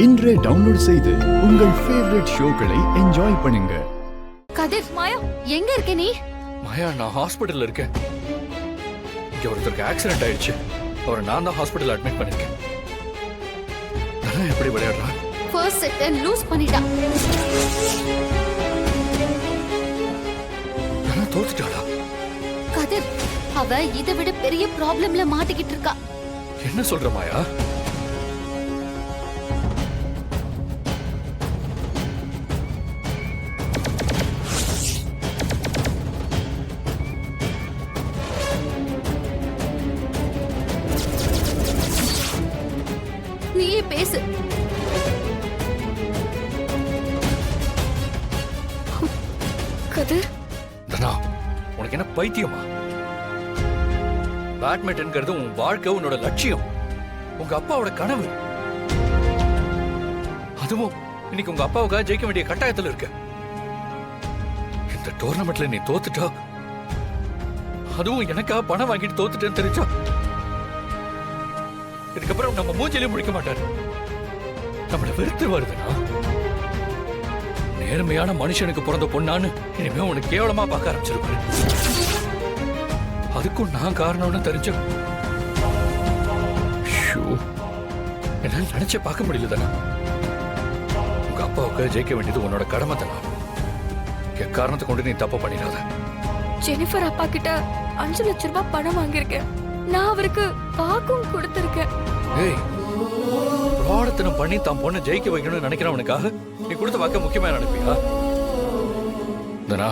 இன்றே டவுன்லோட் செய்து உங்கள் ஃபேவரட் ஷோக்களை என்ஜாய் பண்ணுங்க. கதிர், மாயா எங்க இருக்க நீ? மாயா, நான் ஹாஸ்பிடல்ல இருக்கேன். இங்க ஒருத்தருக்கு ஆக்சிடென்ட் ஆயிடுச்சு. அவரை நான் தான் ஹாஸ்பிடல் அட்மிட் பண்ணிருக்கேன். எப்படி விளையாடுறா? ஃபர்ஸ்ட் செட் லூஸ் பண்ணிட்டா. தோத்துட்டாளா? கதிர், அவ இதை விட பெரிய ப்ராப்ளம்ல மாட்டிக்கிட்டு இருக்கா. என்ன சொல்ற மாயா? நீயே பேசு. கதிர், தனா, உனக்கு என்ன பைத்தியமா? பேட்மிண்டன்ங்கிறது உன் வாழ்க்கை, உன்னோட லட்சியம், உங்க அப்பாவோட கனவு. அதுவும் இன்னைக்கு உங்க அப்பாவுக்காக ஜெயிக்க வேண்டிய கட்டாயத்துல இருக்க. இந்த டோர்னமெண்ட்ல நீ தோத்துட்டா, அதுவும் எனக்காக பணம் வாங்கிட்டு தோத்துட்டேன்னு தெரிஞ்சா, இதுக்கப்புறம் நம்ம மூஞ்சிலே முடிக்க மாட்டாரு. நம்மள வெறுத்து வருதுன்னா, நேர்மையான மனுஷனுக்கு பிறந்த பொண்ணான்னு இனிமே உனக்கு கேவலமா பார்க்க ஆரம்பிச்சிருப்பாரு. அதுக்கும் நான் காரணம்னு தெரிஞ்ச என்னால நினைச்சே பார்க்க முடியல தானே. உங்க அப்பாவுக்கு ஜெயிக்க வேண்டியது உன்னோட கடமை தானே. எக்காரணத்தை கொண்டு நீ தப்பு பண்ணிடாத. ஜெனிஃபர் அப்பா கிட்ட 5 லட்சம் ரூபாய் பணம் வாங்கியிருக்கேன். நான் அவருக்கு வாக்கும் கொடுத்திருக்கேன். ஏய், பிரார்த்தனம் பண்ணி தான் பொண்ணை ஜெயிக்க வைக்கணும்னு நினைக்கிறவனுக்காக நீ கொடுத்த வாக்க முக்கியமா நினைப்பியா? தனா,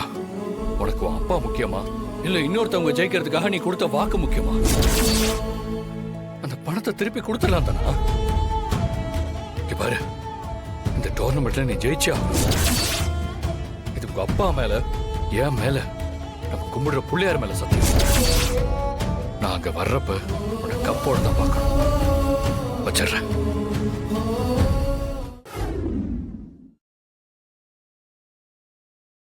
உனக்கு உன் அப்பா முக்கியமா இல்ல இன்னொருத்தவங்க ஜெயிக்கிறதுக்காக நீ கொடுத்த வாக்கு முக்கியமா? அந்த பணத்தை திருப்பி கொடுத்துடலாம் தானா. பாரு, இந்த டோர்னமெண்ட்ல நீ ஜெயிச்சா இது உங்க அப்பா மேல, என் மேல, நம்ம கும்பிடுற புள்ளையார் மேல சத்தியம். நான் அங்க வர்றப்ப உன்னை கப்போட தான் பார்க்கணும். வச்சிடுறேன்.